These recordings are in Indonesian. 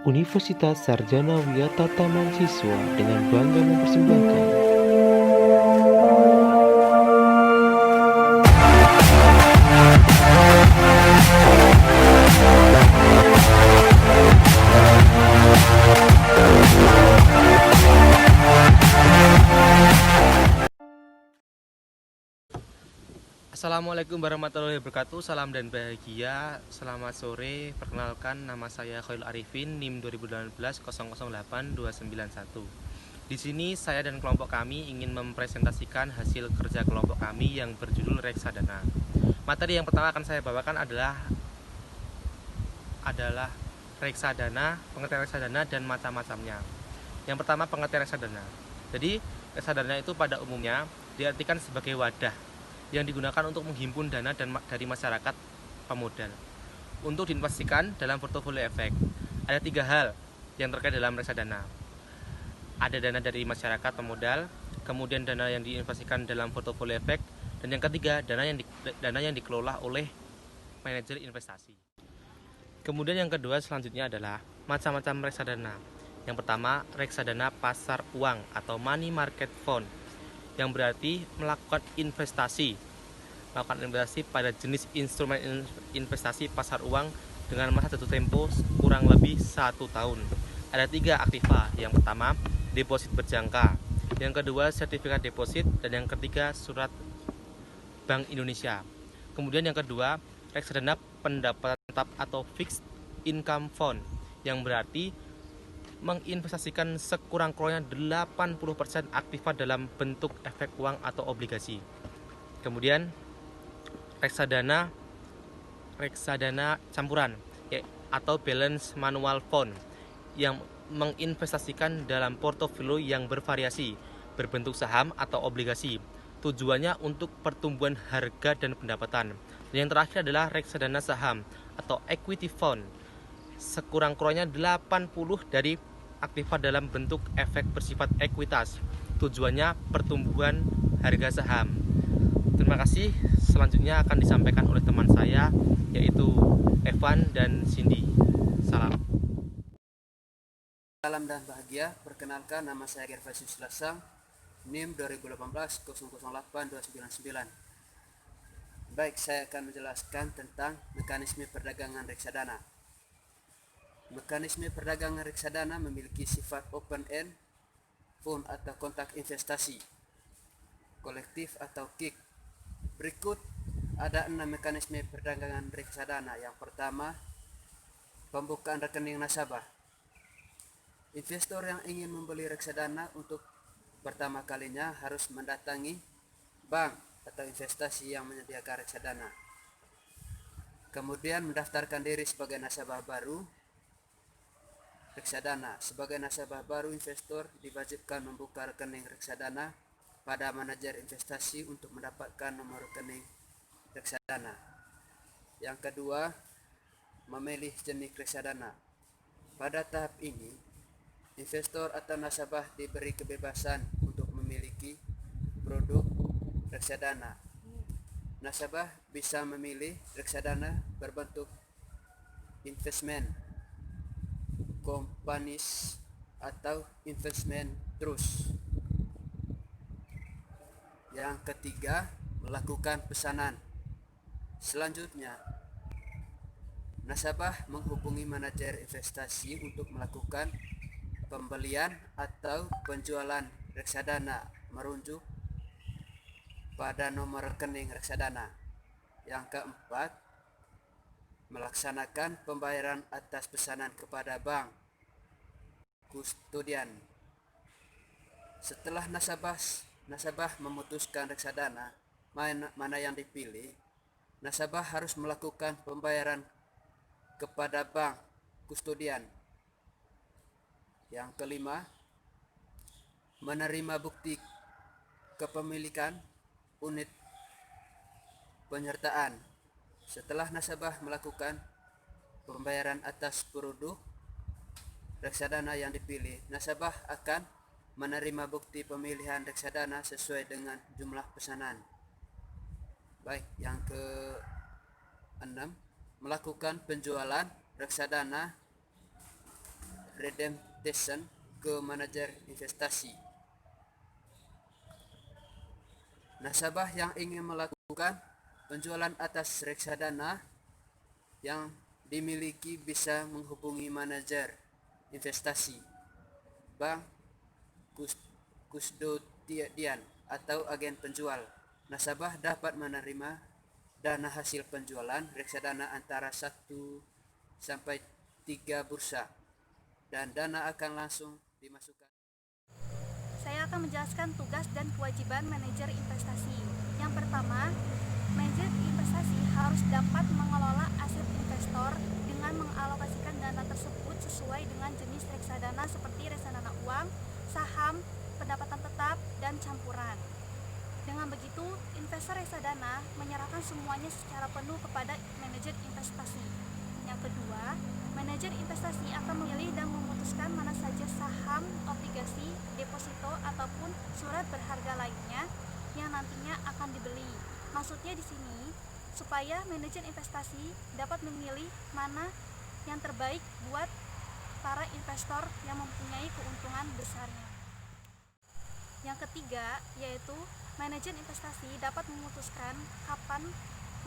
Universitas Sarjana Wiyata Taman Siswa dengan bangga mempersembahkan Assalamualaikum warahmatullahi wabarakatuh. Salam dan bahagia. Selamat sore. Perkenalkan, nama saya Khairul Arifin, NIM 2018 008291. Di sini saya dan kelompok kami ingin mempresentasikan hasil kerja kelompok kami yang berjudul reksadana. Materi yang pertama akan saya bawakan adalah reksadana, pengertian reksadana dan macam-macamnya. Yang pertama, pengertian reksadana. Jadi, reksadana itu pada umumnya diartikan sebagai wadah yang digunakan untuk menghimpun dana dari masyarakat pemodal untuk diinvestasikan dalam portofolio efek. Ada 3 hal yang terkait dalam reksadana. Ada dana dari masyarakat pemodal, kemudian dana yang diinvestasikan dalam portofolio efek, dan yang ketiga, dana yang dikelola oleh manajer investasi. Kemudian yang kedua selanjutnya adalah macam-macam reksadana. Yang pertama, reksadana pasar uang atau money market fund, yang berarti melakukan investasi pada jenis instrumen investasi pasar uang dengan masa jatuh tempo kurang lebih 1 tahun. Ada 3 aktiva. Yang pertama, deposit berjangka. Yang kedua, sertifikat deposit. Dan yang ketiga, surat Bank Indonesia. Kemudian yang kedua, reksadana pendapatan tetap atau fixed income fund, yang berarti menginvestasikan sekurang-kurangnya 80% aktiva dalam bentuk efek uang atau obligasi. Kemudian reksadana campuran atau balance manual fund, yang menginvestasikan dalam portofolio yang bervariasi berbentuk saham atau obligasi. Tujuannya untuk pertumbuhan harga dan pendapatan. Dan yang terakhir adalah reksadana saham atau equity fund, sekurang-kurangnya 80 dari aktiva dalam bentuk efek bersifat ekuitas. Tujuannya pertumbuhan harga saham. Terima kasih. Selanjutnya akan disampaikan oleh teman saya, yaitu Evan dan Cindy. Salam. Salam dan bahagia. Perkenalkan, nama saya Gervasius Lasang, NIM 2018 008299. Baik, saya akan menjelaskan tentang mekanisme perdagangan reksadana. Mekanisme perdagangan reksadana memiliki sifat open end, fund atau kontak investasi, kolektif atau KIK. Berikut ada 6 mekanisme perdagangan reksadana. Yang pertama, pembukaan rekening nasabah. Investor yang ingin membeli reksadana untuk pertama kalinya harus mendatangi bank atau investasi yang menyediakan reksadana. Kemudian mendaftarkan diri sebagai nasabah baru reksadana. Sebagai nasabah baru, investor diwajibkan membuka rekening reksadana pada manajer investasi untuk mendapatkan nomor rekening reksadana. Yang kedua, memilih jenis reksadana. Pada tahap ini, investor atau nasabah diberi kebebasan untuk memiliki produk reksadana. Nasabah bisa memilih reksadana berbentuk investment companies atau investment trust. Yang ketiga, melakukan pesanan. Selanjutnya, nasabah menghubungi manajer investasi untuk melakukan pembelian atau penjualan reksadana merujuk pada nomor rekening reksadana. Yang keempat, melaksanakan pembayaran atas pesanan kepada bank kustodian. Setelah nasabah memutuskan reksadana mana yang dipilih, nasabah harus melakukan pembayaran kepada bank kustodian. Yang kelima, menerima bukti kepemilikan unit penyertaan. Setelah nasabah melakukan pembayaran atas produk reksadana yang dipilih, nasabah akan menerima bukti pemilihan reksadana sesuai dengan jumlah pesanan. Baik, yang ke-6, melakukan penjualan reksadana redemption ke manajer investasi. Nasabah yang ingin melakukan penjualan atas reksadana yang dimiliki bisa menghubungi manajer investasi, bank, kustodian, atau agen penjual. Nasabah dapat menerima dana hasil penjualan reksadana antara 1 sampai 3 bursa dan dana akan langsung dimasukkan. Saya akan menjelaskan tugas dan kewajiban manajer investasi. Yang pertama, manajer investasi harus dapat mengelola aset investor dengan mengalokasikan dana tersebut sesuai dengan jenis reksadana seperti reksadana uang, saham, pendapatan tetap, dan campuran. Dengan begitu, investor reksadana menyerahkan semuanya secara penuh kepada manajer investasi. Yang kedua, manajer investasi akan memilih dan memutuskan mana saja saham, obligasi, deposito, ataupun surat berharga lainnya yang nantinya akan dibeli. Maksudnya di sini, supaya manajer investasi dapat memilih mana yang terbaik buat para investor yang mempunyai keuntungan besarnya. Yang ketiga, yaitu manajer investasi dapat memutuskan kapan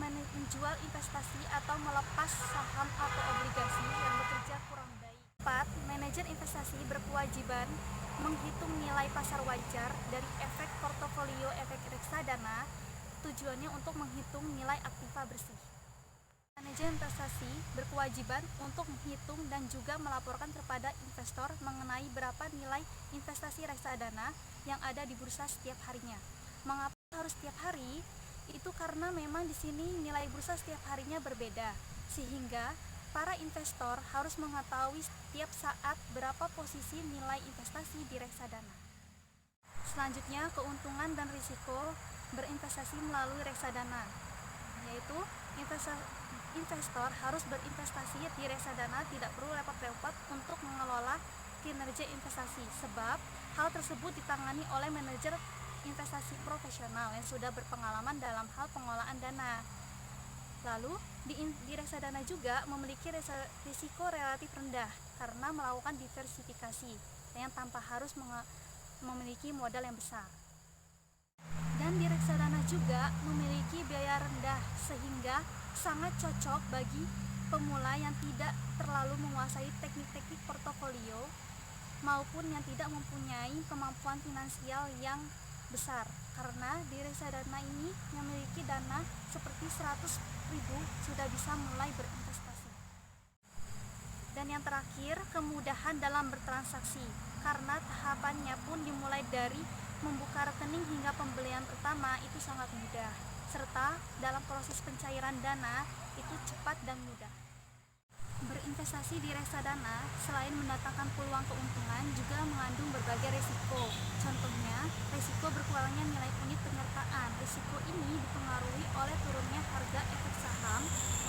menjual investasi atau melepas saham atau obligasi yang bekerja kurang baik. 4. Manajer investasi berkewajiban menghitung nilai pasar wajar dari efek portofolio efek reksadana, tujuannya untuk menghitung nilai aktiva bersih. Manajer investasi berkewajiban untuk menghitung dan juga melaporkan kepada investor mengenai berapa nilai investasi reksadana yang ada di bursa setiap harinya. Mengapa harus setiap hari? Itu karena memang di sini nilai bursa setiap harinya berbeda, sehingga para investor harus mengetahui setiap saat berapa posisi nilai investasi di reksadana. Selanjutnya, keuntungan dan risiko berinvestasi melalui reksadana, yaitu investor harus berinvestasi di reksadana tidak perlu repot-repot untuk mengelola kinerja investasi, sebab hal tersebut ditangani oleh manajer investasi profesional yang sudah berpengalaman dalam hal pengelolaan dana. Lalu, di reksadana juga memiliki risiko relatif rendah karena melakukan diversifikasi yang tanpa harus memiliki modal yang besar. Dan di reksadana juga memiliki biaya rendah sehingga sangat cocok bagi pemula yang tidak terlalu menguasai teknik-teknik portofolio maupun yang tidak mempunyai kemampuan finansial yang besar, karena di reksadana ini memiliki dana seperti 100.000 sudah bisa mulai berinvestasi. Dan yang terakhir, kemudahan dalam bertransaksi, karena tahapannya pun dimulai dari membuka rekening hingga pembelian pertama itu sangat mudah, serta dalam proses pencairan dana itu cepat dan mudah. Berinvestasi di reksadana selain mendatangkan peluang keuntungan juga mengandung berbagai risiko. Contohnya, risiko berkurangnya nilai unit penyertaan. Risiko ini dipengaruhi oleh turunnya harga efek saham,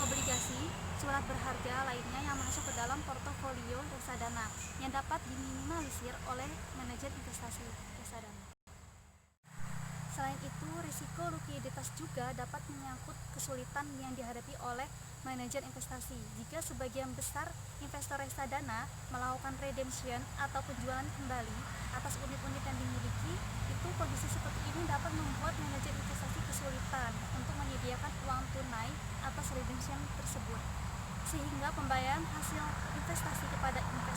obligasi, surat berharga lainnya yang masuk ke dalam portofolio reksadana yang dapat diminimalisir oleh manajer investasi reksadana. Selain itu, risiko likuiditas juga dapat menyangkut kesulitan yang dihadapi oleh manajer investasi. Jika sebagian besar investor reksadana melakukan redemption atau penjualan kembali atas unit-unit yang dimiliki, itu kondisi seperti ini dapat membuat manajer investasi kesulitan untuk menyediakan uang tunai atas redemption tersebut, sehingga pembayaran hasil investasi kepada investor